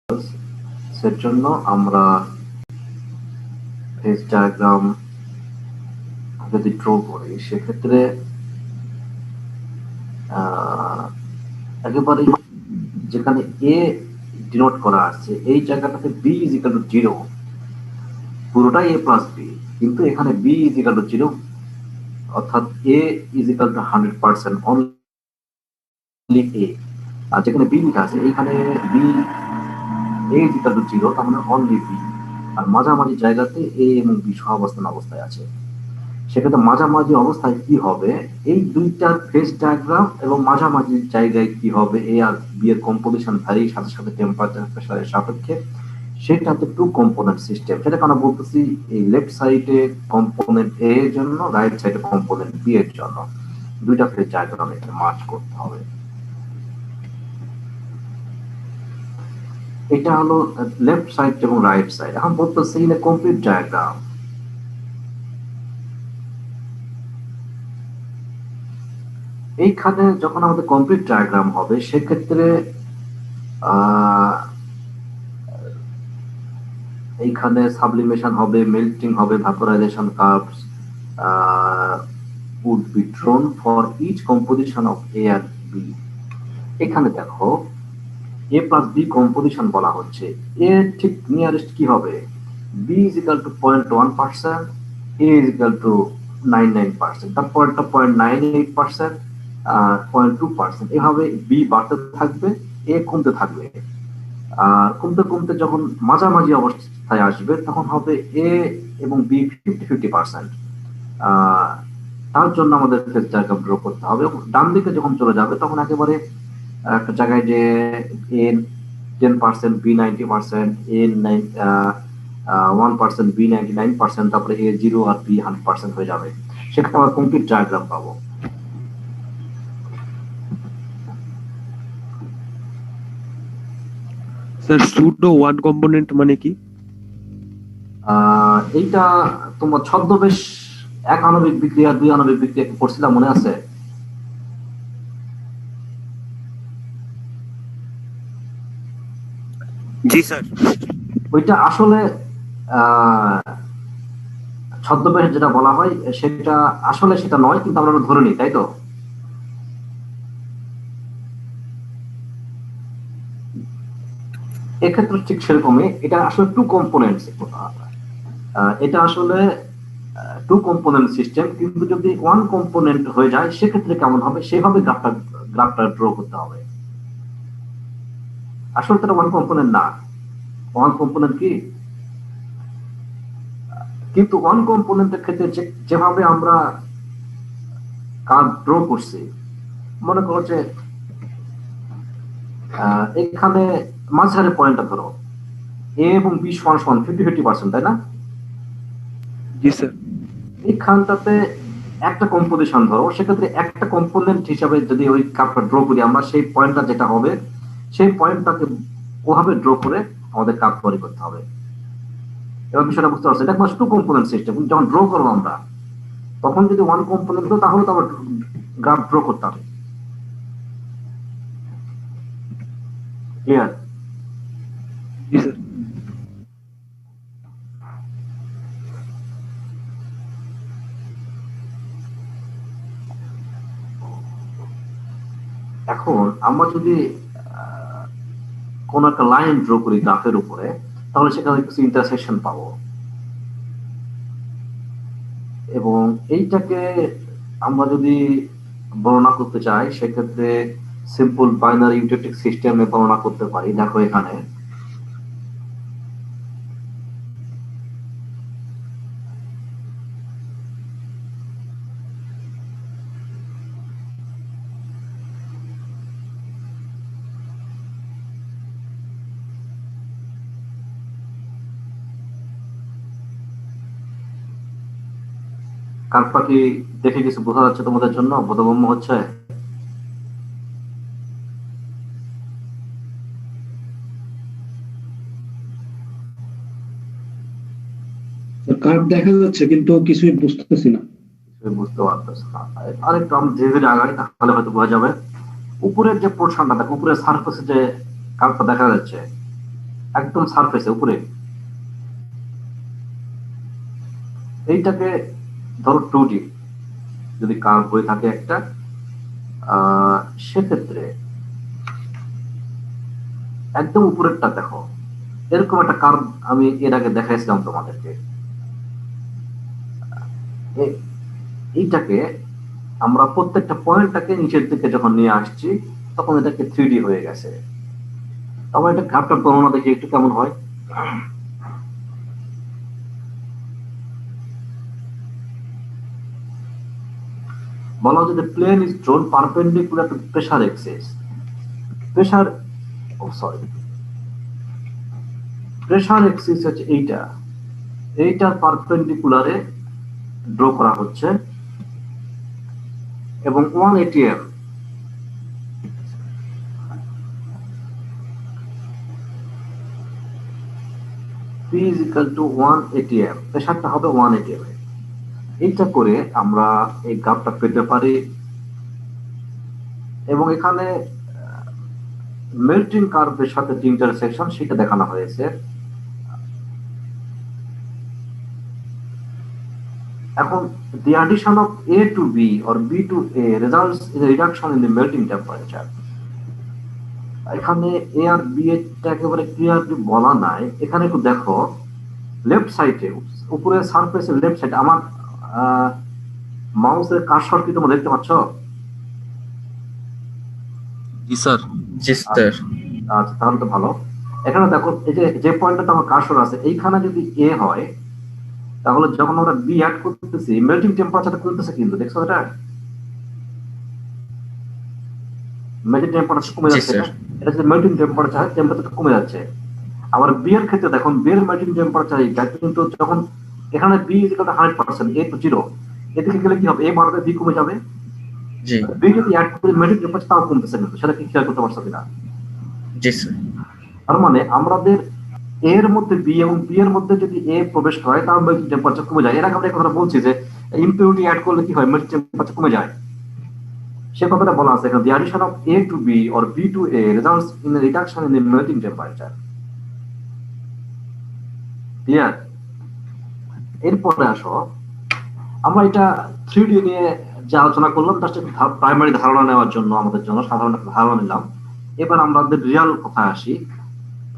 এর জন্য আমরা ফেজ ডায়াগ্রাম যদি ড্র করি সেক্ষেত্রে একেবারে যেখানে এ ডিনোট করা আছে এই জায়গাটাতে বি ইজ ইকাল টু 0, পুরোটাই এ প্লাস বি, কিন্তু এখানে বি ইজ ইকাল টু 0, অর্থাৎ A is equal to 100% only A. আর যেখানে বি লেখা আছে এইখানে B A is equal to 0, তার মানে অনলি বি। আর মাঝামাঝি জায়গাতে এ এবং বি সহাবস্থান অবস্থায় আছে। সেক্ষেত্রে মাঝামাঝি অবস্থায় কি হবে, এই দুইটার ফেজ ডায়াগ্রাম এবং মাঝামাঝি জায়গায় কি হবে, এ আর বি এর কম্পোজিশন ভ্যারি সাথে সাথে টেম্পারেচার প্রেসারের সাপেক্ষে, সেটা হচ্ছে টু কম্পোনেন্ট সিস্টেম। সেটা কেন বলতেছি, এই লেফট সাইডে কম্পোনেন্ট এ এর জন্য, রাইট সাইডে কম্পোনেন্ট বি এর জন্য দুইটা ফেজ ডায়াগ্রাম এখানে মার্জ করতে হবে। এটা হলো লেফট সাইড এবং রাইট সাইড। এখন বলতেছি ইন এ কমপ্লিট ডায়াগ্রাম, এইখানে যখন আমাদের কমপ্লিট ডায়াগ্রাম হবে সেক্ষেত্রে এইখানে সাবলিমেশন হবে, মেল্টিং হবে, ভাপোরাইজেশন curves would be drawn for each composition of A and B। এখানে দেখো A plus B কম্পোজিশন বলা হচ্ছে, A ঠিক নিয়ারেস্ট কি হবে, B is equal to 0.1%, A is equal to 99%, তারপরটা 0.98%, 0.2%, এভাবে B বাড়তে থাকবে, A কমতে থাকবে। আর কমতে কমতে যখন মাঝামাঝি অবস্থায় আসবে তখন হবে এ এবং বি 50-50%। তার জন্য আমাদের ফেজ ডায়াগ্রাম ড্র করতে হবে। ডান দিকে যখন চলে যাবে তখন একেবারে একটা জায়গায় যে এ 10%, বি 90%, এ 1%, বি 99%, তারপরে এ 0 আর বি 100% হয়ে যাবে। সেখানে আমরা কমপ্লিট ডায়াগ্রাম পাবো। স্যার সুডো ওয়ান কম্পোনেন্ট মানে কি? এইটা তোমার ছদ্মবেশ এক আণবিক বিক্রিয়া দুই আণবিক বিক্রিয়া পড়ছিলাম, মনে আছে? জি স্যার। ওইটা আসলে ছদ্মবেশ যেটা বলা হয় সেটা আসলে সেটা নয়, কিন্তু আমরা ধরে নিই, তাই তো? এক্ষেত্রে ঠিক সেরকমই, এটা আসলে টু কম্পোনেন্ট, এটা আসলে টু কম্পোনেন্ট সিস্টেম, কিন্তু যদি ওয়ান কম্পোনেন্ট হয়ে যায় সেক্ষেত্রে কেমন হবে, সেভাবে গ্রাফটা ড্র করতে হবে। আসলে তো ওয়ান কম্পোনেন্ট না, ওয়ান কম্পোনেন্ট কি, কিন্তু ওয়ান কম্পোনেন্টের ক্ষেত্রে যেভাবে আমরা কার্ভ ড্র করছি, মনে করো যে এখানে মাঝখানে পয়েন্টটা ধরো এ এবং বি সমান সমান 50-50%, তাই না? জি স্যার। এইখানটাতে একটা কম্পোজিশন ধরো, সেক্ষেত্রে একটা কম্পোনেন্ট হিসাবে যদি ওই কার্ভটা ড্র করি আমরা, সেই পয়েন্টটা যেটা হবে সেই পয়েন্টটাকে ওভাবে ড্র করে আমাদের কার্ভ তৈরি করতে হবে। এবার বিষয়টা বুঝতে পারছো, এটা টু কম্পোনেন্ট সিস্টেম। যখন ড্র করবো আমরা, তখন যদি ওয়ান কম্পোনেন্ট হতো তাহলে তো আবার গ্রাফ ড্র করতে হবে। ক্লিয়ার? জি স্যার। এখন আমরা যদি কোন একটা লাইন ড্র করি গ্রাফের উপরে, তাহলে সেখানে কিছু ইন্টারসেকশন পাবো, এবং এইটাকে আমরা যদি বর্ণনা করতে চাই সেক্ষেত্রে সিম্পল বাইনারি ইউটেটিক সিস্টেমে বর্ণনা করতে পারি। দেখো এখানে কার্ভটা কি দেখে কিছু বোঝা যাচ্ছে তোমাদের জন্য, বোধগম্য হচ্ছে? কার্ভ দেখা যাচ্ছে কিন্তু কিছুই বুঝতেছি না। বুঝতে পারতেছে না? আরেকটু আমরা ধীরে ধীরে আগাই, তাহলে হয়তো বোঝা যাবে। উপরের যে পোর্শনটা দেখো, উপরের সারফেসে যে কার্ভটা দেখা যাচ্ছে, একদম সারফেসে উপরে, এইটাকে ধরো 2D যদি কার্ভ হয়ে থাকে একটা, সেক্ষেত্রে একদম উপরেরটা দেখো, এরকম একটা কার্ভ আমি এর আগে দেখাইছিলাম তোমাদেরকে। এইটাকে আমরা প্রত্যেকটা পয়েন্টটাকে নিচের দিকে যখন নিয়ে আসছি, তখন এটাকে 3D হয়ে গেছে। তবে এটা গ্রাফটা বর্ণনা দেখি একটু কেমন হয়। বলা হয় যে plane is drawn perpendicular to pressure axis. Pressure pressure axis হচ্ছে এইটার পারপেন্ডিকুলারে ড্র করা হচ্ছে, এবং 1 ATM P is equal to 1 ATM, প্রেসারটা হবে 1 ATM। এইটা করে আমরা এই গ্রাফটা পেতে পারি, এবং এখানে মেল্টিং কার্ভের সাথে যে ইন্টারসেকশন সেটা দেখানো হয়েছে। এখন the addition of A to B or B to A results in a reduction in the melting temperature. এখানে A আর B এটা একেবারে ক্লিয়ারলি বলা নাই। এখানে একটু দেখো লেফট সাইডে, উপরে সারফেসের লেফট সাইডে আমার মাউসের কার্সর কি তোমরা দেখতে পাচ্ছ? জি স্যার। আচ্ছা, তাহলে তো ভালো। এখানে দেখো এই যে পয়েন্টটাতে আমার কার্সর আছে, এইখানে যদি A হয়, তাহলে যখন আমরা বি অ্যাড করতেছি মেল্টিং টেম্পারেচারটা কমতেছে, কিন্তু দেখছো এটা মেল্টিং টেম্পারেচার কমে যাচ্ছে। এটা যে মেল্টিং টেম্পারেচারটা কমে যাচ্ছে। আবার বি এর ক্ষেত্রে দেখুন, বি এর মেল্টিং টেম্পারেচার এইটা, কিন্তু যখন এখানে বি ইজ ইকুয়াল টু 100%, এ তো 0, এদিকে গেলে কি হবে, এ বাড়বে বি কমে যাবে। জি বি যদি অ্যাড করে মেল্টিং টেম্পারেচার তাও কমতেছে, কিন্তু সেটা কি খেয়াল করতে পারছো কিনা? জি স্যার। তার মানে আমাদের এর মধ্যে বি এবং বি এর মধ্যে যদি এ প্রবেশ করে, তাহলে মেল্টিং টেম্পারেচার কমে যায়। এর আগে আমরা এই কথাটা বলছি যে ইম্পিউরিটি অ্যাড করলে কি হয়, মেল্টিং টেম্পারেচার কমে যায়। সে কথাটা বলা আছে এখানে, the addition of A to B or B to A results in a reduction in the melting temperature. Clear? এরপরে আসো, আমরা এটা 3D নিয়ে যে আলোচনা করলাম, তার সাথে প্রাইমারি ধারণা নেওয়ার জন্য, আমাদের জন্য সাধারণ একটা ধারণা নিলাম। এবার আমাদের রিয়াল কথা আসি।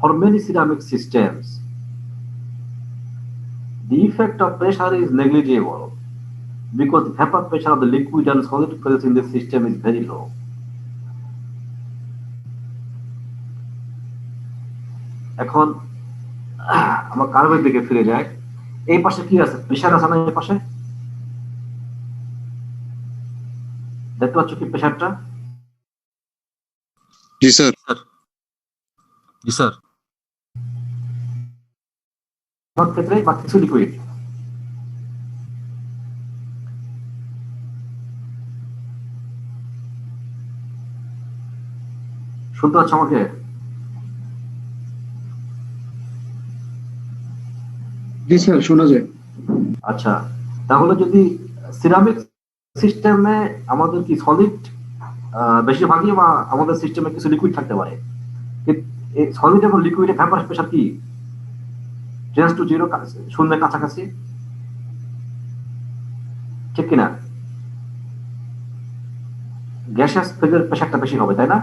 For many ceramic systems, the effect of pressure is negligible because the vapor pressure of the liquid and solid phase in the system is very low. এখন আমার কার্ভের দিকে ফিরে যায়। এই পাশে কি আছে, প্রেসার আছে না? এই পাশে দেখতে পাচ্ছ কি প্রেসারটা? জি স্যার। জি স্যার। আমার ক্ষেত্রে বা কিছু লিকুইড, শুনতে পাচ্ছ আমাকে? জি স্যার, শোনা যায়। আচ্ছা, তাহলে যদি সিরামিক সিস্টেমে আমাদের কি সলিড বেশিরভাগই, বা আমাদের সিস্টেমে কিছু লিকুইড থাকতে পারে, সলিড এবং লিকুইডের ভ্যাপার প্রেসার কি টেন্ডস টু 0, শূন্যের কাছাকাছি, ঠিক কিনা? গ্যাসিয়াস ফেজের প্রেসারটা বেশি হবে, তাই না?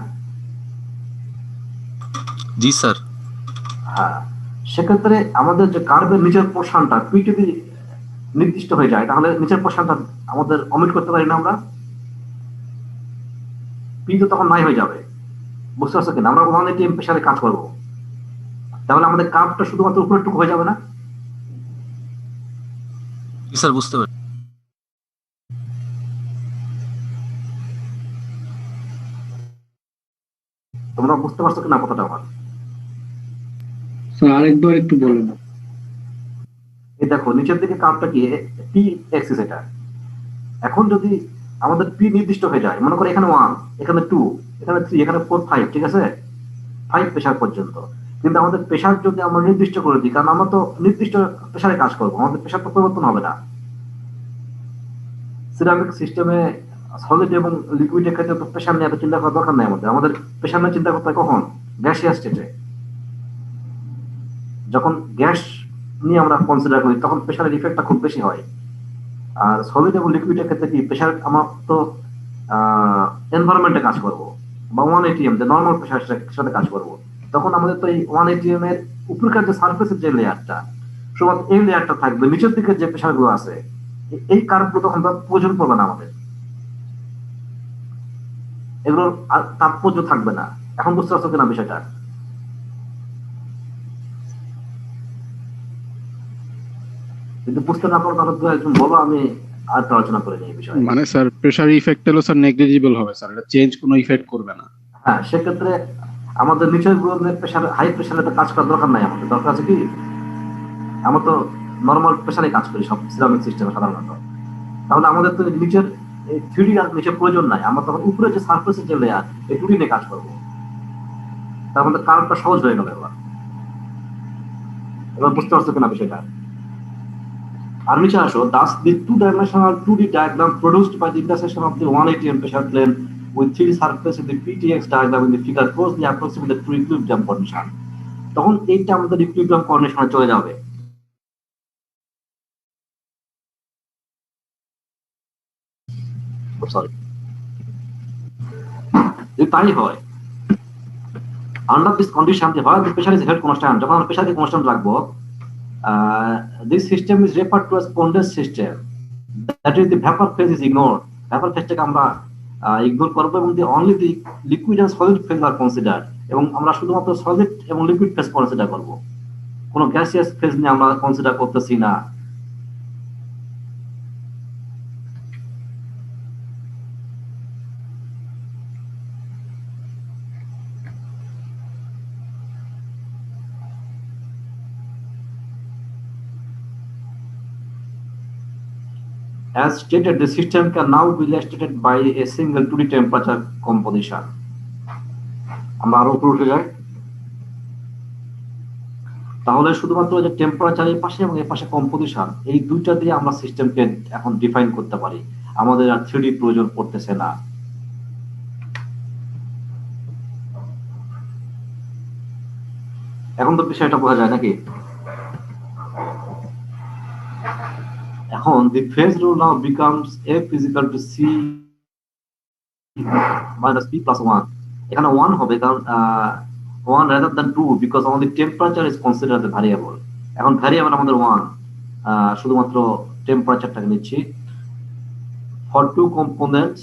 জি স্যার। হ্যাঁ, সেক্ষেত্রে আমাদের যে কার্ভের নিচের পোর্শনটা পি যদি নির্দিষ্ট হয়ে যায়, তাহলে নিচের পোর্শনটা আমাদের অমিট করতে পারি না আমরা? পি তো তখন নাই হয়ে যাবে, বুঝতে পারছো কিনা? আমরা 1 ATM প্রেসারে কাজ করবো, তাহলে আমাদের কার্ভটা শুধুমাত্র উপরেরটুকু হয়ে যাবে না? জি স্যার, বুঝতে পারি। তোমরা বুঝতে পারছো কিনা কথাটা আমার? স্যার আরেকবার একটু বলেন। এই দেখো নিচের দিকে কার্ভটা কি পি এক্সিস, এটা এখন যদি আমাদের পি নির্দিষ্ট হয়ে যায়, মনে করো এখানে 1, এখানে 2, এখানে 3, এখানে 4, 5, ঠিক আছে, 5 প্রেসার পর্যন্ত। কিন্তু আমাদের প্রেসার যদি আমরা নির্দিষ্ট করে দিই, কারণ আমরা তো নির্দিষ্ট প্রেসারে কাজ করবো, আমাদের প্রেসার তো পরিবর্তন হবে না। সিরামিক সিস্টেমে সলিড এবং লিকুইডের ক্ষেত্রে তো প্রেসার নিয়ে চিন্তা করার দরকার নেই। আমাদের প্রেসার নিয়ে চিন্তা করতে হয় কখন? গ্যাসিয়াস স্টেটে। যখন গ্যাস নিয়ে আমরা কনসিডার করি তখন প্রেশারের ইফেক্টটা খুব বেশি হয়। আর সলিড এবং লিকুইডের ক্ষেত্রে কি প্রেশার আমার তো এনভায়রনমেন্টে কাজ করবো বা 1 atm যে নর্মাল প্রেশারের সাথে কাজ করবো, তখন আমাদের তো এই 1 atm এর উপরকার যে সার্ফেসের যে লেয়ারটা, শুধুমাত্র এই লেয়ারটা থাকবে, নিচের দিকে যে প্রেশার গুলো আছে এই কার্ভগুলো তখন প্রয়োজন পড়বে না আমাদের, এগুলোর আর তাৎপর্য থাকবে না। এখন বুঝতে পারছো কিনা বিষয়টা? যদি বুঝতে না পারো তাহলে দু একজন বলো, আমি আর আলোচনা করে নিই এই বিষয়ে। মানে স্যার প্রেসার ইফেক্ট হলো স্যার নেগলিজিবল হবে স্যার, এটা চেঞ্জ কোনো ইফেক্ট করবে না। হ্যাঁ, সেক্ষেত্রে আমাদের নিচের গুলোর প্রেশার, হাই প্রেশারে তো কাজ করার দরকার নাই। আমাদের দরকার আছে কি, আমরা তো নর্মাল প্রেশারে কাজ করি সব সিরামিক সিস্টেমে সাধারণত। তাহলে আমাদের তো নিচের এই 3D আর নিচের প্রয়োজন নাই, আমরা তখন উপরে যে সার্ফেসের যে লেয়ার এই 2D নিয়ে কাজ করবো। তার মধ্যে কার্ভটা সহজ হয়ে গেল। এবার বুঝতে পারছো কিনা বিষয়টা? আর নিচে আসো, thus the two-dimensional 2D diagram produced by the intersection of the 1 atm pressure plane with 3D surface in the PTX diagram in the figure closely approximate the true equilibrium condition. তখন এইটা আমাদের ইকুইলিব্রিয়াম কন্ডিশনে চলে যাবে। Sorry, যদি তাই হয়, under this condition the while the pressure is held constant, যখন আমরা প্রেসারকে কনস্ট্যান্ট রাখবো, this system is referred to as Pond's system, that is the vapor phase is ignored, vapor phase-টাকে আমরা ইগনোর করবো এবং only the liquid and solid phase are considered, এবং আমরা শুধুমাত্র solid এবং লিকুইড ফেজ কনসিডার করব, কোনো গ্যাসিয়াস ফেজ নিয়ে আমরা কনসিডার করতেছি না। As stated, the system can now be illustrated by a single 2D temperature composition. আমরা আরো উপরে উঠে যাই, তাহলে শুধুমাত্র যে টেম্পারেচার এই পাশে এবং এই পাশে কম্পোজিশন, এই দুইটা দিয়ে আমরা সিস্টেমকে এখন ডিফাইন করতে পারি, আমাদের আর 3D প্রয়োজন পড়তেছে না। এখন তো বিষয়টা বোঝা যায় নাকি? এখন the phase rule now becomes F is equal to C minus P plus 1. এখানে 1 হবে কারণ 1 rather than 2 because only temperature is considered as a variable. এখন ভ্যারিয়েবল আমাদের 1, শুধুমাত্র টেম্পারেচারটাকে নিচ্ছি। For two components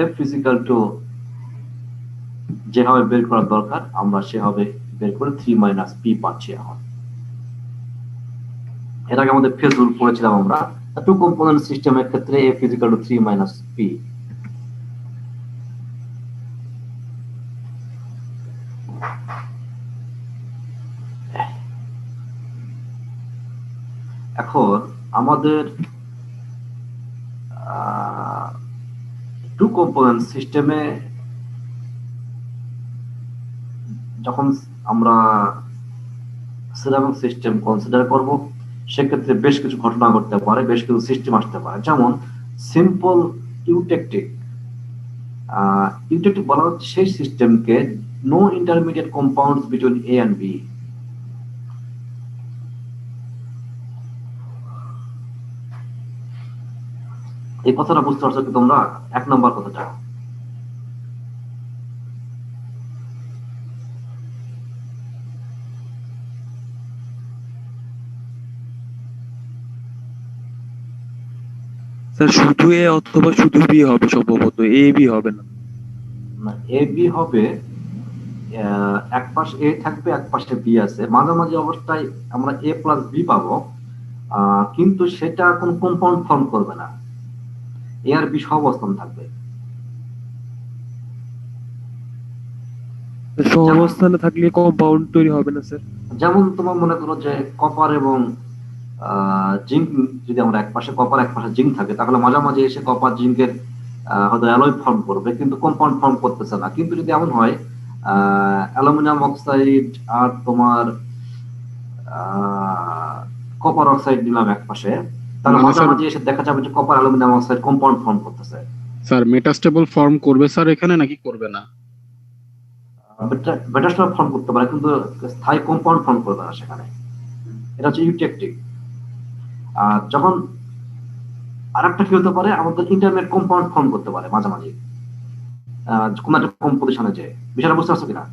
F is equal to যেভাবে বের করার দরকার আমরা সেভাবে বের করে 3 minus P পাচ্ছি। এখন এর আগে আমাদের ফেজ রুল পড়েছিলাম আমরা, টু কম্পোনেন্ট সিস্টেমের ক্ষেত্রে F is equal to 3 minus P। এখন আমাদের টু কম্পোনেন্ট সিস্টেমে যখন আমরা সিরামিক সিস্টেম কনসিডার করব, সেক্ষেত্রে বেশ কিছু ঘটনা ঘটতে পারে, বেশ কিছু সিস্টেম আসতে পারে। যেমন সিম্পল ইউটেকটিক। ইউটেকটিক বলা হচ্ছে সেই সিস্টেমকে no intermediate compounds between A and B. এই কথাটা বুঝতে পারছো কি তোমরা? 1 নম্বর কথাটা। স্যার শুধু এ অথবা শুধু বি হবে, সম্ভবত এ বি হবে না। এ বি হবে, এক পাশে এ থাকবে এক পাশে বি আছে, মাঝামাঝি অবস্থায় আমরা এ প্লাস বি পাবো, কিন্তু সেটা কোন কম্পাউন্ড ফর্ম করবে না, এ আর বি সহ অবস্থান থাকবে। সহাবস্থানে থাকলে কম্পাউন্ড তৈরি হবে না স্যার। যেমন তোমার মনে করো যে কপার এবং জিঙ্ক, যদি আমরা এক পাশে কপার এক পাশে জিঙ্ক থাকে, তাহলে মাঝামাঝি এসে কপার জিঙ্কের হয়তো অ্যালয় ফর্ম করবে কিন্তু কম্পাউন্ড ফর্ম করতেছে না। কিন্তু যদি এমন হয় অ্যালুমিনিয়াম অক্সাইড আর তোমার কপার অক্সাইড দিলাম এক পাশে, তাহলে মাঝামাঝি এসে দেখা যাবে যে copper aluminium oxide compound form করতেছে। স্যার মেটাস্টেবল ফর্ম করবে স্যার এখানে নাকি করবে না? বেটা স্ট্রাপ ফর্ম করতে পারে, কিন্তু স্থায়ী কম্পাউন্ড ফর্ম করবে না সেখানে। এটা হচ্ছে ইউটেকটিক। আর যখন আরেকটা কি হতে পারে, আমাদের ইন্টারমিডিয়েট কম্পাউন্ড ফর্ম করতে পারে মাঝামাঝি কোন একটা কম্পোজিশনে, যে বিষয়টা বুঝতে পারছো কিনা?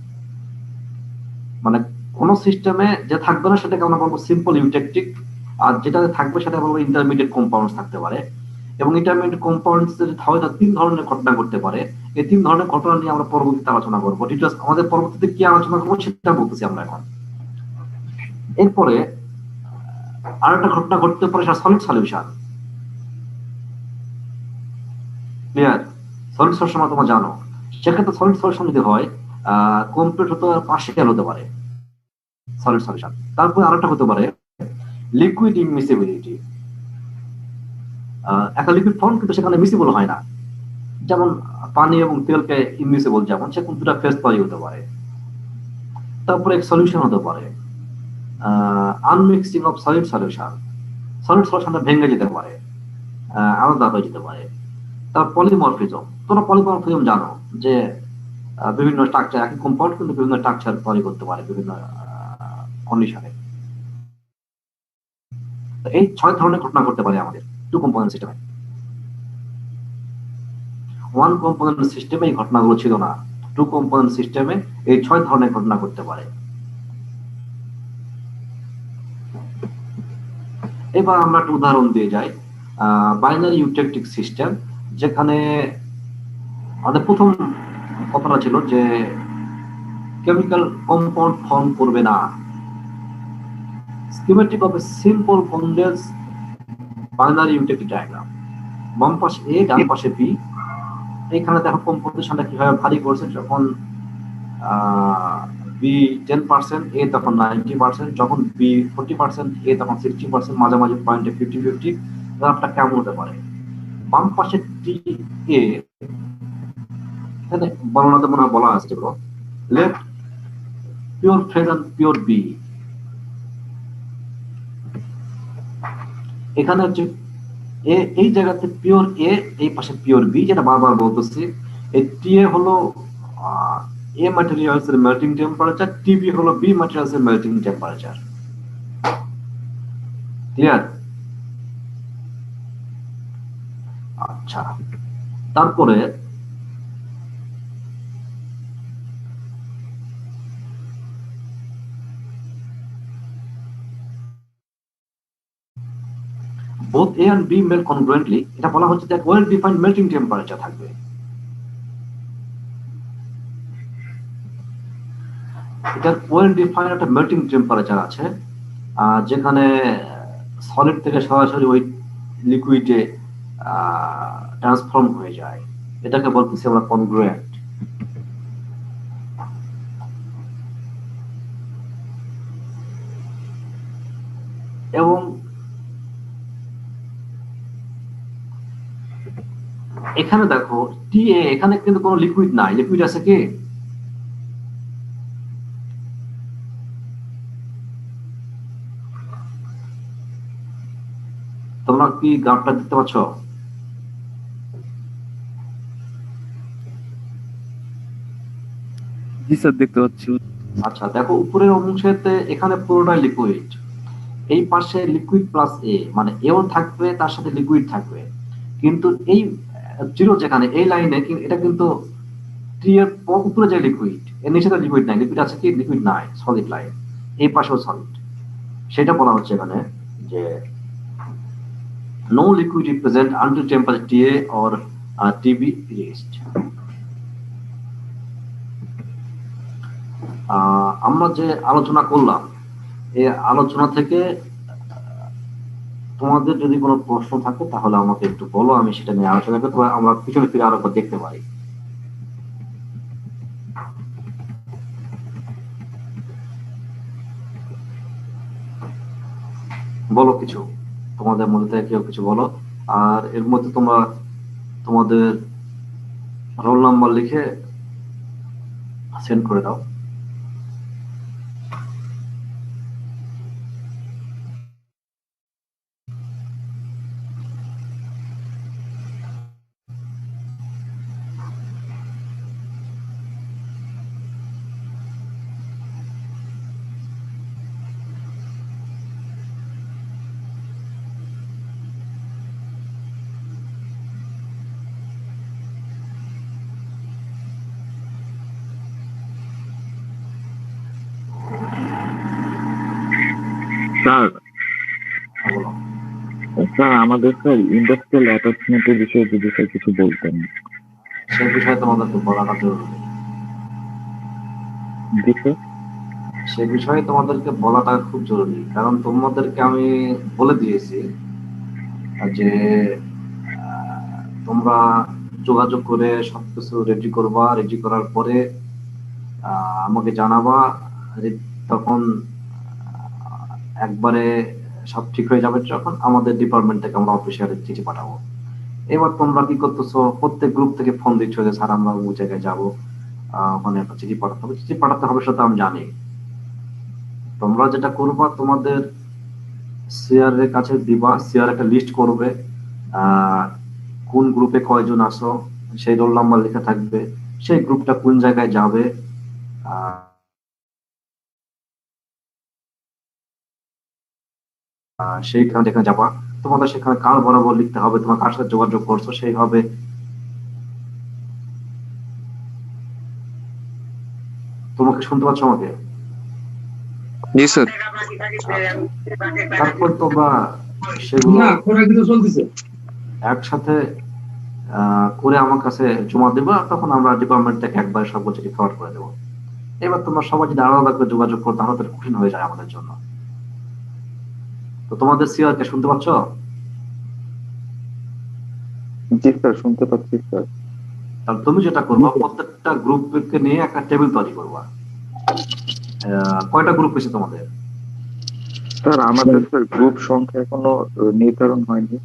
মানে কোন সিস্টেমে যে থাকবে না সেটাকে আমরা বলবো সিম্পল ইউটেকটিক, আর যেটা থাকবে সেটা বলবো ইন্টারমিডিয়েট কম্পাউন্ড থাকতে পারে। এবং ইন্টারমিডিয়েট কম্পাউন্ড যদি হয় তা 3 ধরনের ঘটনা ঘটতে পারে। এই 3 ধরনের ঘটনা নিয়ে আমরা পরবর্তীতে আলোচনা করবো। ডিটেলস আমাদের পরবর্তীতে কি আলোচনা করবো সেটা বলতেছি আমরা এখন। এরপরে আরেকটা ঘটনা ঘটতে পারে, সেটা solid solution. Clear? Solid solution তোমরা জানো। সেক্ষেত্রে সলিড সলিউশন যদি হয়, কমপ্লিট হতে পার্শিয়াল হতে পারে সলিড সলিউশন। তারপরে আরেকটা হতে পারে লিকুইড ইমিসিবিলিটি। একটা লিকুইড ফর্ম কিন্তু সেখানে মিসিবল হয় না, যেমন পানি এবং তেলকে ইমিসিবল, যেমন সেরকম দুটা ফেজ তৈরি হতে পারে। তারপরে এক সলিউশন হতে পারে আনমিক্সিং অফ সলিড সলিউশন। সলিড সলিউশনটা ভেঙে যেতে পারে, আলাদা হয়ে যেতে পারে। তার পলিমরফিজম, তোমরা পলিমরফিজম জানো যে বিভিন্ন স্ট্রাকচার, একই কম্পাউন্ড কিন্তু বিভিন্ন স্ট্রাকচার তৈরি করতে পারে বিভিন্ন কন্ডিশনে। এই 6 ধরনের ঘটনা ঘটতে পারে আমাদের টু কম্পোনেন্ট সিস্টেমে। ওয়ান কম্পোনেন্ট সিস্টেমে এই ঘটনাগুলো ছিল না, টু কম্পোনেন্ট সিস্টেমে এই 6 ধরনের ঘটনা ঘটতে পারে। এবার আমরা একটা উদাহরণ দিয়ে যাই, বাইনারি ইউটেকটিক সিস্টেম, যেখানে আমাদের প্রথম কথাটা ছিল যে কেমিক্যাল কম্পাউন্ড ফর্ম করবে না। Schematic of a simple bondage binary eutectic diagram. বাম পাশে এ, ডান পাশে বি। এখানে দেখো কম্পোজিশনটা কিভাবে ভারী করছে, যখন বি 10%, এ তখন 90%, যখন বি 40%, এ তখন 60%, মাঝামাঝি পয়েন্টে 50-50। গ্রাফটা কেমন হতে পারে? বাম পাশে টি এ, এখানে বর্ণনাতে মনে হয় বলা আছে যেগুলো, left pure phase and pure B. এখানে হচ্ছে এ, এই জায়গাতে পিওর এ, এই পাশে পিওর বি, যেটা বারবার বলতেছি। এই টি এ হলো এ ম্যাটেরিয়ালস এর মেল্টিং টেম্পারেচার, টিবি হলো বি ম্যাটেরিয়ালস এর মেল্টিং টেম্পারেচার। ক্লিয়ার? আচ্ছা, তারপরে both A and B melt congruently, এটা বলা হচ্ছে যে well defined melting temperature থাকবে। এটার well defined একটা melting temperature আছে, যেখানে সলিড থেকে সরাসরি ওই লিকুইডে ট্রান্সফর্ম হয়ে যায়। এটাকে বলতেছি আমরা কনগ্রুয়েন্ট। এবং এখানে দেখো টিএ, এখানে কিন্তু কোনো লিকুইড নাই। লিকুইড আছে কি? তোমরা কি গ্রাফটা দেখতে পাচ্ছ? জি স্যার, দেখতে পাচ্ছি। আচ্ছা, দেখো উপরের অংশেতে এখানে পুরোটাই লিকুইড। এই পাশে লিকুইড প্লাস এ, মানে এও থাকবে তার সাথে লিকুইড থাকবে। কিন্তু এই জিরো যেখানে এই লাইনে, এটা কিন্তু টি এর উপরে যে লিকুইড, এর নিচে তো লিকুইড নাই। লিকুইড আছে কি? লিকুইড নাই, সলিড লাইন। এই পাশেও সলিড। সেটা বলা হচ্ছে এখানে যে no liquid is present until temperature TA or TB reached. আমরা যে আলোচনা করলাম, এই আলোচনা থেকে তোমাদের যদি কোনো প্রশ্ন থাকে তাহলে আমাকে একটু বলো, আমি সেটা নিয়ে আলোচনা করতে পারি। আমরা পিছনে ফিরে আরো দেখতে পারি। বলো কিছু, তোমাদের মধ্যে থেকে কেউ কিছু বলো। আর এর মধ্যে তোমরা তোমাদের রোল নাম্বার লিখে সেন্ড করে দাও। স্যার হ্যাঁ, বলো। স্যার আমাদের স্যার ইন্ডাস্ট্রিয়াল অ্যাটাচমেন্টের বিষয়ে যদি স্যার কিছু বলতেন। সে বিষয়ে তোমাদেরকে বলাটা জরুরি। জি স্যার। সে বিষয়ে তোমাদেরকে বলাটা খুব জরুরি, কারণ তোমাদেরকে আমি বলে দিয়েছি যে তোমরা যোগাযোগ করে সবকিছু রেডি করবা, রেডি করার পরে আমাকে জানাবা। তখন একবারে সব ঠিক হয়ে যাবে যখন আমাদের ডিপার্টমেন্ট থেকে আমরা অফিসিয়ালি চিঠি পাঠাবো। এবার তোমরা কি করতেছো, প্রত্যেক গ্রুপ থেকে ফোন দিচ্ছ যে স্যার আমরা ওই জায়গায় যাবো, ওখানে একটা চিঠি পাঠাতে হবে। চিঠি পাঠাতে হবে সেটা আমি জানি। তোমরা যেটা করবা, তোমাদের সিআর এর কাছে দিবা, সিআর একটা লিস্ট করবে কোন গ্রুপে কয়জন আসো, সেই রোল নাম্বার লেখা থাকবে, সেই গ্রুপটা কোন জায়গায় যাবে, সেইখানে যেখানে যাবা তোমাদের সেখানে কার বরাবর লিখতে হবে, তোমার কার সাথে যোগাযোগ করছো সেইভাবে। তোমাকে শুনতে পাচ্ছ আমাকে? জি স্যার। তারপর তোমরা সেগুলো একসাথে করে আমার কাছে জমা দেবা, তখন আমরা ডিপার্টমেন্ট থেকে একবার সবগুলো চিঠি ফরওয়ার্ড করে দেবো। এবার তোমরা সবাই যদি আলাদা করে যোগাযোগ করো তাহলে তো কঠিন হয়ে যায় আমাদের জন্য। তো তোমাদের সিআর কে শুনতে পাচ্ছ? জি স্যার শুনতে পাচ্ছি স্যার। তাহলে তুমি যেটা করবা, প্রত্যেকটা গ্রুপকে নিয়ে একটা টেবিল তৈরি করবা। কয়টা গ্রুপ হয়েছে তোমাদের? স্যার আমাদের স্যার গ্রুপ সংখ্যা এখনো নির্ধারণ হয়নি।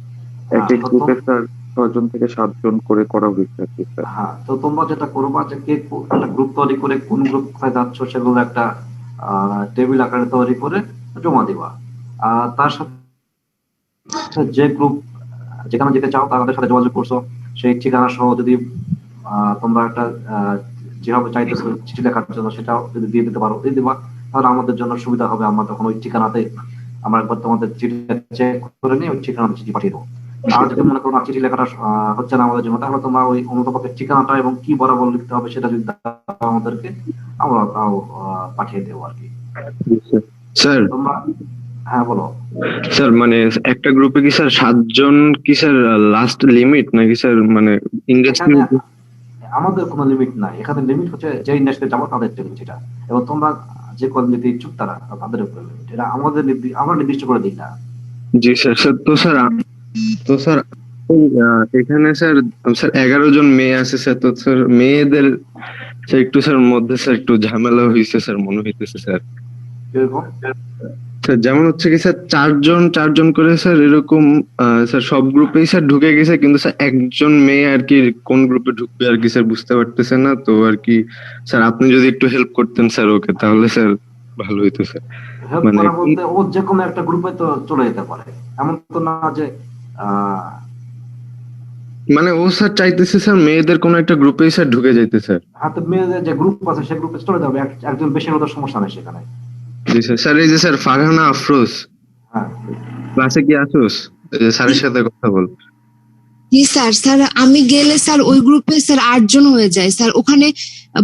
এক এক গ্রুপে স্যার 6 জন থেকে 7 জন করে করা হয়েছে আর কি স্যার। হ্যাঁ, তো তোমরা যেটা করবা যে কে একটা গ্রুপ তৈরি করে কোন গ্রুপ কোথায় যাচ্ছ সেগুলো একটা টেবিল আকারে তৈরি করে জমা দিবা। তার সাথে যে গ্রুপ যেখানে যেতে চাও তাদের সাথে যোগাযোগ করছো সেই ঠিকানা সহ যদি তোমরা একটা যেভাবে চাইতেছো চিঠি লেখার জন্য সেটাও যদি দিয়ে দিতে পারো, দিয়ে দিবা, তাহলে আমাদের জন্য সুবিধা হবে। আমরা তখন ওই ঠিকানাতে আমরা একবার তোমাদের চিঠি চেক করে নিয়ে ওই ঠিকানাতে চিঠি পাঠিয়ে দেবো। আর যদি মনে করো চিঠি লেখাটা হচ্ছে না আমাদের জন্য, তাহলে তোমরা ওই অনুতপকের ঠিকানাটা এবং কি বরাবর লিখতে হবে সেটা যদি দাও আমাদেরকে, আমরা তাও পাঠিয়ে দেবো আর কি। স্যার তোমরা হ্যাঁ বলো। স্যার মানে একটা গ্রুপে কি স্যার 7 জন কি স্যার লাস্ট লিমিট নাকি স্যার মানে ইন্ডাস্ট্রি? আমাদের কোনো লিমিট নাই, এখানে লিমিট হচ্ছে যে ইন্ডাস্ট্রি যাবো তাদের লিমিট এটা, এবং তোমরা যে কোন নিতে ইচ্ছুক তারা তাদের উপরে লিমিট। এটা আমাদের আমরা নির্দিষ্ট করে দিই না। জি স্যার। তো স্যার এখানে স্যার 11 জন মেয়ে আছে স্যার। তো স্যার মেয়েদের স্যার একটু স্যার মধ্যে স্যার একটু ঝামেলা হয়েছে স্যার মনে হইতেছে স্যার। এরকম স্যার যেমন হচ্ছে কি স্যার 4 জন করে স্যার এরকম স্যার সব গ্রুপেই স্যার ঢুকে গেছে, কিন্তু স্যার একজন মেয়ে আর কি কোন গ্রুপে ঢুকবে আর কি স্যার বুঝতে পারতেছে না। তো আর কি স্যার আপনি যদি একটু হেল্প করতেন স্যার ওকে, তাহলে স্যার ভালো হইতো স্যার। হেল্প মানে করা বলতে ও যে কোনো একটা গ্রুপে তো চলে যেতে পারে, এমন তো না যে মানে ও স্যার চাইতেছে স্যার মেয়েদের কোন একটা গ্রুপেই স্যার ঢুকে যাইতে স্যার। হাতে মেয়েদের যে গ্রুপ আছে সেই গ্রুপে চলে যাবে, একজন বেশি হলে তো সমস্যা নেই সেখানে। জি স্যার। স্যার এই যে স্যার ফারহানা আফরোজ হ্যাঁ, ক্লাসে কি আসোস? এই যে স্যারের সাথে কথা বল। জি স্যার। স্যার আমি গেলে স্যার ওই গ্রুপে স্যার 8 জন হয়ে যায় স্যার। ওখানে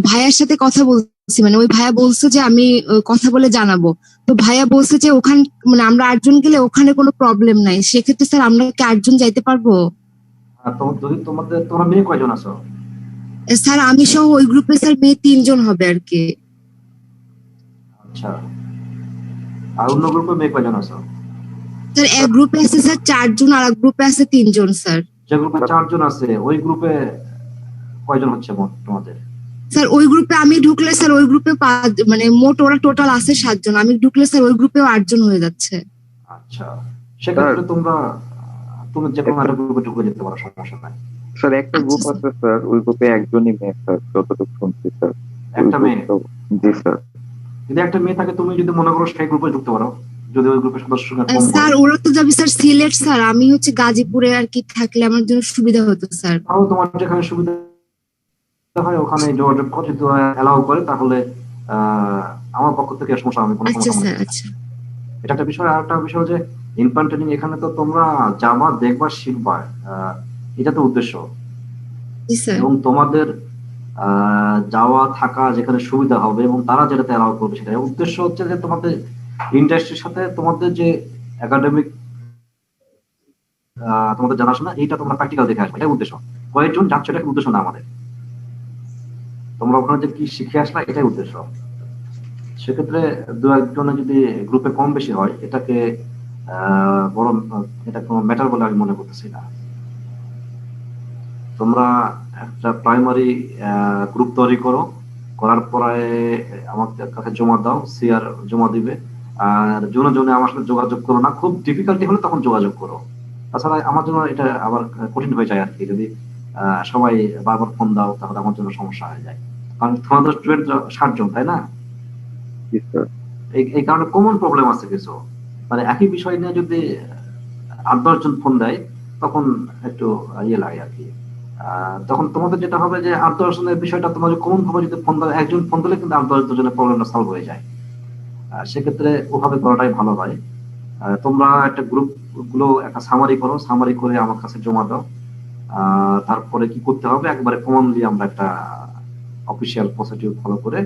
ভাইয়ার সাথে কথা বলছি, মানে ওই ভাইয়া বলছে যে আমি কথা বলে জানাবো। তো ভাইয়া বলছে যে ওখানে মানে আমরা 8 জন গেলে ওখানে কোনো প্রবলেম নাই। সেক্ষেত্রে স্যার আমরা কি 8 জন যাইতে পারবো? যদি তোমরা মেয়ে কয়জন আছো? স্যার আমি সহ ওই গ্রুপে স্যার মেয়ে 3 জন হবে আর কি। আচ্ছা, আর অন্য গ্রুপে মেয়ে কয়জন আছো? স্যার এক গ্রুপে আছে স্যার 4 জন, আর এক গ্রুপে আছে 3 জন স্যার। যে গ্রুপে 4 জন আছে ওই গ্রুপে কয়জন হচ্ছে মোট তোমাদের? স্যার ওই গ্রুপে আমি ঢুকলে স্যার ওই গ্রুপে মানে মোট ওরা টোটাল আছে 7 জন। আমি ঢুকলে স্যার ওই গ্রুপেও 8 জন হয়ে যাচ্ছে। আচ্ছা, সেক্ষেত্রে তুমি যে কোনো একটা গ্রুপে ঢুকে যেতে পারো, সমস্যা নাই। স্যার একটা গ্রুপ আছে স্যার, ওই গ্রুপে একজনই মেয়ে স্যার যতটুকু শুনছি স্যার। একটা মেয়ে? জি স্যার। যদি একটা মেয়ে থাকে তুমি যদি মনে করো সেই গ্রুপে ঢুকতে পারো, যদি ওই গ্রুপের সদস্য কম স্যার ওরা তো যাবে স্যার সিলেট স্যার। আমি হচ্ছে গাজীপুরে আর কি থাকলে আমার জন্য সুবিধা হতো স্যার। তাহলে তোমার যেখানে সুবিধা হয় ওখানে যোগাযোগ করে, যদি অ্যালাউ করে তাহলে আমার পক্ষ থেকে সমস্যা, আমি কোনো আচ্ছা সমস্যা স্যার। নেই। আচ্ছা এটা একটা বিষয়। আর একটা বিষয় যে ইনফ্যান্ট ট্রেনিং, এখানে তো তোমরা যাবা, দেখবা, শিখবা, এটা তো উদ্দেশ্য। জি স্যার। এবং তোমাদের যাওয়া থাকা যেখানে সুবিধা হবে এবং তারা যেটাতে অ্যালাউ করবে সেটা উদ্দেশ্য হচ্ছে যে তোমাদের ইন্ডাস্ট্রির সাথে তোমাদের যে একাডেমিক তোমাদের জানাশোনা, এইটা তোমরা প্র্যাকটিক্যাল দেখে আসবে, এটাই উদ্দেশ্য। কয়েকজন যাচ্ছে এটা উদ্দেশ্য না আমাদের, তোমরা ওখানে যে কি শিখে আসলা এটাই উদ্দেশ্য। সেক্ষেত্রে দু একজনে যদি গ্রুপে কম বেশি হয় এটাকে বড়, এটা কোনো ম্যাটার বলে আমি মনে করতেছি না। তোমরা একটা প্রাইমারি গ্রুপ তৈরি করো, করার পরে আমার কাছে জমা দাও, সিআর জমা দিবে। আর জনে জনে আমার সাথে যোগাযোগ করো না, খুব ডিফিকাল্টি হলে তখন যোগাযোগ করো। তাছাড়া আমার জন্য এটা আবার কঠিন হয়ে যায় আর কি, যদি সবাই বারবার ফোন দাও তাহলে আমার জন্য সমস্যা হয়ে যায়। কারণ তোমাদের স্টুডেন্ট 60 জন, তাই না? জি স্যার। এই কারণে কমন প্রবলেম আছে কিছু, মানে একই বিষয় নিয়ে যদি 8-10 জন ফোন দেয় তখন একটু ইয়ে লাগে আর কি। তখন তোমাদের যেটা হবে যে 8-10 জনের বিষয়টা তোমার কমন ভাবে যদি ফোন দাও, একজন ফোন দিলে কিন্তু 8-10 জনের প্রবলেমটা সলভ হয়ে যায়। সেক্ষেত্রে ওভাবে করাটাই ভালো হয়। তোমরা একটা গ্রুপ গুলো একটা সামারি করো, সামারি করে আমার কাছে জমা দাও। তারপরে কি করতে হবে, একবারে কমনলি আমরা একটা অফিসিয়াল প্রসিডিউর ফলো করে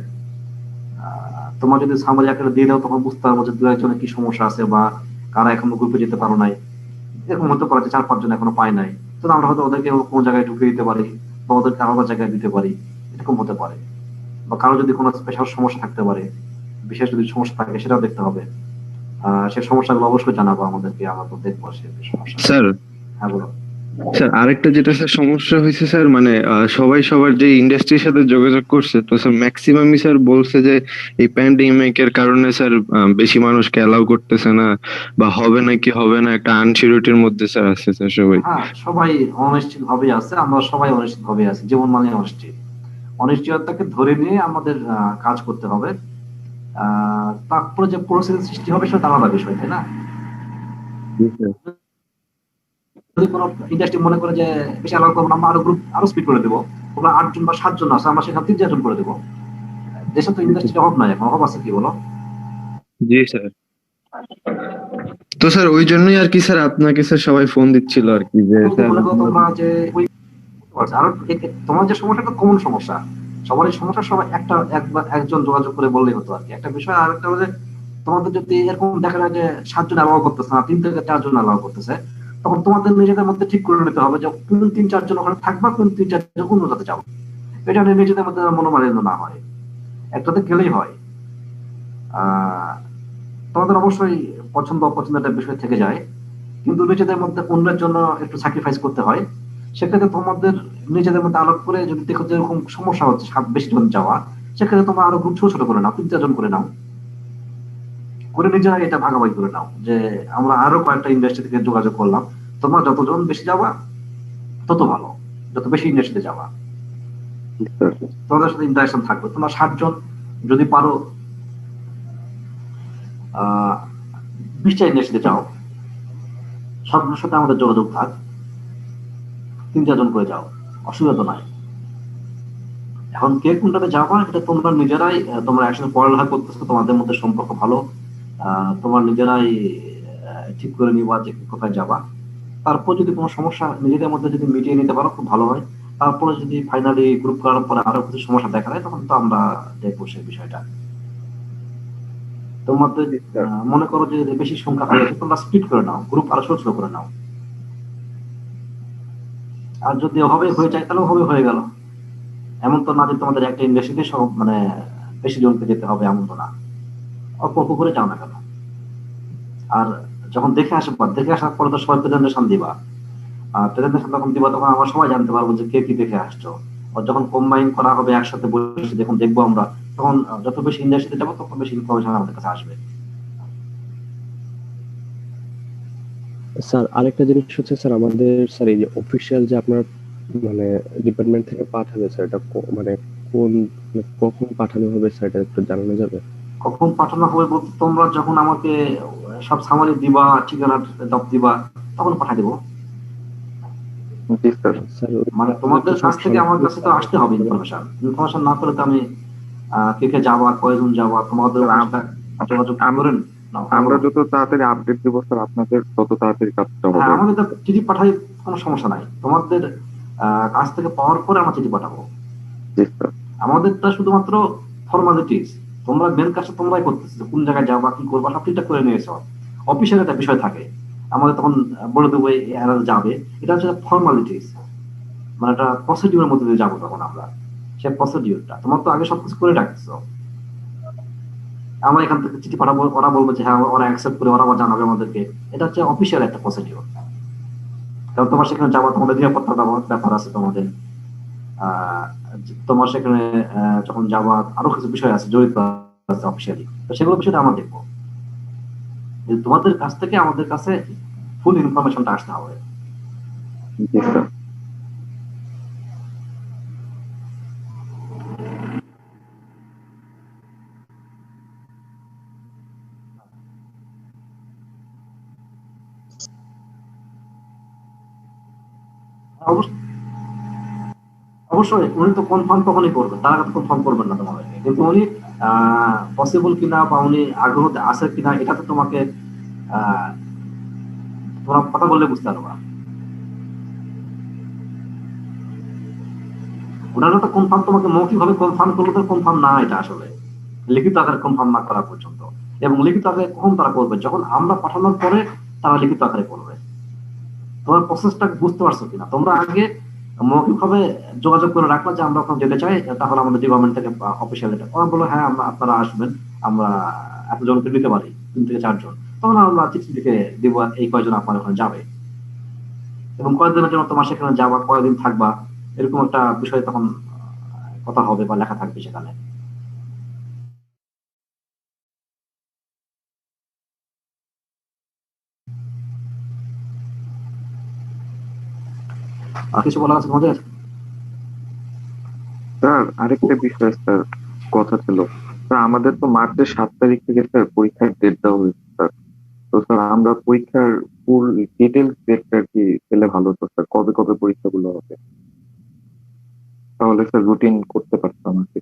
তোমার যদি সামারি আকারে দিয়ে দাও তখন বুঝতে পারবো যে দু একজনের কি সমস্যা আছে বা কারা এখনো গ্রুপে যেতে পারো নাই। এরকম হতে পারে যে 4-5 জন এখনো পায় নাই, তো আমরা হয়তো ওদেরকে কোনো জায়গায় ঢুকিয়ে দিতে পারি বা ওদেরকে আলাদা জায়গায় দিতে পারি, এরকম হতে পারে। বা কারো যদি কোনো স্পেশাল সমস্যা থাকতে পারে, বিশেষ যদি সমস্যা থাকে সেটাও দেখতে হবে। সে সমস্যাগুলো অবশ্যই জানাবো আমাদেরকে, আমরা তো দেখবো সে সমস্যা। স্যার হ্যাঁ বলো। স্যার আরেকটা যেটা স্যার সমস্যা হয়েছে স্যার, মানে সবাই সবার যে ইন্ডাস্ট্রির সাথে যোগাযোগ করছে, তো স্যার ম্যাক্সিমামই স্যার বলছে যে এই প্যান্ডেমিকের কারণে স্যার বেশি মানুষকে অ্যালাউ করতেছে না, বা হবে নাকি হবে না একটা আনসিউরিটির মধ্যে স্যার আছে স্যার সবাই। হ্যাঁ, সবাই অনিশ্চিত ভাবে আছে, আমরা সবাই অনিশ্চিত ভাবে আছি, যেমন মানে অনিশ্চিত। অনিশ্চয়তাকে ধরে নিয়ে আমাদের কাজ করতে হবে। তারপরে যে পরিস্থিতি সৃষ্টি হবে সেটা আলাদা বিষয়, তাই না? জি স্যার। যদি কোনো ইন্ডাস্ট্রি মনে করে যে বেশি অ্যালাউ করবো না, আমরা আরো গ্রুপ আরো স্পিড করে দেবো, তোমরা 8 জন বা 7 জন আছে, আমরা সেখানে 3-4 জন করে দেবো। দেশে তো ইন্ডাস্ট্রির অভাব নাই, এখন অভাব আছে কি বলো? জি স্যার। তো স্যার ওই জন্যই আর কি স্যার আপনাকে স্যার সবাই ফোন দিচ্ছিল আর কি, যে কিন্তু স্যার মনে করো তোমরা যে ওই আর তোমার যে সমস্যাটা কমন সমস্যা, সবারই সমস্যা, সবাই একবার একজন যোগাযোগ করে বললেই হতো আর কি। একটা বিষয় আর একটা হচ্ছে তোমাদের যদি এরকম দেখা যায় যে 7 জন অ্যালাউ করতেছে না, 3 থেকে 4 জন অ্যালাউ করতেছে, তখন তোমাদের নিজেদের মধ্যে ঠিক করে নিতে হবে যে কোন 3-4 জন ওখানে থাকবা, কোন 3-4 জন অন্য জায়গায় যাবো। এটা নিয়ে নিজেদের মধ্যে মনোমালিন্য না হয়, একটাতে গেলেই হয়। আহ তোমাদের অবশ্যই পছন্দ অপছন্দ একটা বিষয় থেকে যায়, কিন্তু নিজেদের মধ্যে অন্যের জন্য একটু স্যাক্রিফাইস করতে হয়। সেক্ষেত্রে তোমাদের নিজেদের মধ্যে আলাপ করে যদি দেখো যে এরকম সমস্যা হচ্ছে বেশি জন যাওয়া, সেক্ষেত্রে তোমরা আরো গ্রুপ ছোট ছোট করে নাও, 3-4 জন করে নাও, করে নিজেরা এটা ভাগাভাগি করে নাও যে আমরা আরো কয়েকটা ইন্ডাস্ট্রি থেকে যোগাযোগ করলাম, তোমরা যতজন বেশি যাওয়া তত ভালো, যত বেশি ইন্ডাস্ট্রিতে যাওয়া তোমাদের সাথে ইন্টারাকশন থাকবে। তোমরা 7 জন যদি পারো 20টা ইন্ডাস্ট্রিতে যাও, সবগুলোর সাথে আমাদের যোগাযোগ থাক, 3-4 জন করে যাও, অসুবিধা তো নাই। এখন কে কোনটাতে যাবা এটা তোমরা নিজেরাই, তোমরা একসাথে পড়ালেখা করতেছো, তোমাদের মধ্যে সম্পর্ক ভালো, তোমার নিজেরাই ঠিক করে নিবা যে কোথায় যাবা। তারপর যদি কোনো সমস্যা নিজেদের মধ্যে যদি মিটিয়ে নিতে পারো খুব ভালো হয়। তারপরে যদি ফাইনালি গ্রুপ করার পরে আরো কিছু সমস্যা দেখা দেয় তখন তো আমরা দেখবো সেই বিষয়টা। তোমাদের মনে করো যে বেশি সংখ্যা হয়ে গেছে, তোমরা স্প্লিট করে নাও, গ্রুপ আরো ছোট ছোট করে নাও। আর যদি হবে হয়ে যায় তাহলে হবে হয়ে গেল, এমন তো না যে তোমাদের একটা ইন্ডাস্ট্রিতে সব মানে বেশি জনকে যেতে হবে, এমন তো না, অল্প অল্প করে যাও না কেন। আর যখন দেখে আসবা, দেখে আসার পরে তো সবাই প্রেজেন্টেশন দিবা, আর প্রেজেন্টেশন তখন দিবা তখন আমরা সবাই জানতে পারবো যে কে কি দেখে আসছো। আর যখন কম্বাইন করা হবে একসাথে বসে যখন দেখবো আমরা, তখন যত বেশি ইন্ডাস্ট্রিতে যাবো তত বেশি ইনফরমেশন আমাদের কাছে আসবে। স্যার আরেকটা জিনিস হচ্ছে স্যার, আমাদের স্যার এই যে অফিসিয়াল যে আপনার মানে ডিপার্টমেন্ট থেকে পাঠাবে স্যার, এটা মানে কোন মানে কখন পাঠানো হবে স্যার, এটা একটু জানানো যাবে? কখন পাঠানো হবে বলতে তোমরা যখন আমাকে সব সামারি দিবা, ঠিকানা দিবা, তখন পাঠিয়ে দেবো। স্যার মানে তোমাদের কাছ থেকে আমার কাছে তো আসতে হবে ইনফরমেশন, ইনফরমেশন না করে তো আমি কে কে যাবা, কয়জন যাবা, তোমাদের যোগাযোগ করেন। আমরা যত তাড়াতাড়ি আপডেট দিব স্যার আপনাদের তত তাড়াতাড়ি কাজটা হবে। হ্যাঁ, আমাদের তো চিঠি পাঠাই, কোনো সমস্যা নাই। তোমাদের কাছ থেকে পাওয়ার পরে আমরা চিঠি পাঠাবো। আমাদেরটা শুধুমাত্র ফর্মালিটিস, তোমরা মেন কাজটা তোমরাই করতেছো, কোন জায়গায় যাবা কি করবা সব ঠিকঠাক করে নিয়েছো। অফিসের একটা বিষয় থাকে, আমাদের তখন বলে দেবো এরা যাবে, এটা হচ্ছে ফর্মালিটিস, মানে একটা প্রসিডিউরের মধ্যে দিয়ে যাবো তখন আমরা, সে প্রসিডিউরটা তোমার তো আগে সবকিছু করে রাখছো। আমরা এখান থেকে চিঠি পাঠাবো, ওরা বলবো যে হ্যাঁ ওরা অ্যাকসেপ্ট করে ওরা আবার জানাবে আমাদেরকে, এটা হচ্ছে অফিসিয়াল একটা প্রসিডিউর। কারণ তোমার সেখানে যাওয়া, তোমাদের নিরাপত্তার ব্যাপার আছে তোমাদের, আহ, তোমার সেখানে যখন যাওয়া আরো কিছু বিষয় আছে জড়িত আছে অফিসিয়ালি, তো সেগুলো বিষয়টা আমরা দেখবো। কিন্তু তোমাদের কাছ থেকে আমাদের কাছে ফুল ইনফরমেশনটা আসতে হবে। জি স্যার। অবশ্য- অবশ্যই উনি তো কনফার্ম তখনই করবেন, তার আগে কনফার্ম করবেন না তোমাদেরকে, কিন্তু উনি পসিবল কিনা বা উনি আগ্রহ আছে কিনা এটা তো তোমাকে আহ, তোমরা কথা বললে বুঝতে পারবা। ওনারা তো কনফার্ম তোমাকে মৌখিক ভাবে কনফার্ম করলে তো কনফার্ম না, এটা আসলে লিখিত আকারে কনফার্ম না করা পর্যন্ত। এবং লিখিত আকারে কখন তারা করবে, যখন আমরা পাঠানোর পরে তারা লিখিত আকারে করবে। তোমার প্রসেসটা বুঝতে পারছো কিনা? তোমরা আগে মৌখিক ভাবে যোগাযোগ করে রাখলা যে আমরা ওখানে যেতে চাই, তাহলে আমাদের ডিপার্টমেন্ট থেকে অফিসিয়াল এটা ওরা বললো হ্যাঁ আমরা আপনারা আসবেন, আমরা এতজনকে দিতে পারি 3 থেকে 4 জন, তখন আমরা চিঠি লিখে দিব এই কয়জন আপনার ওখানে যাবে এবং কয়েকদিনের জন্য তোমার সেখানে যাবা, কয়েকদিন থাকবা, এরকম একটা বিষয় তখন কথা হবে বা লেখা থাকবে সেখানে। আর কিছু বলা আছে তোমাদের? স্যার আরেকটা বিষয় স্যার কথা ছিল, স্যার আমাদের তো মার্চের 7 তারিখ থেকে স্যার পরীক্ষার ডেট দেওয়া হয়েছে স্যার। তো স্যার আমরা পরীক্ষার ফুল ডিটেলস ডেটটা কি পেলে ভালো হতো স্যার, কবে কবে পরীক্ষাগুলো হবে, তাহলে স্যার রুটিন করতে পারতাম আর কি।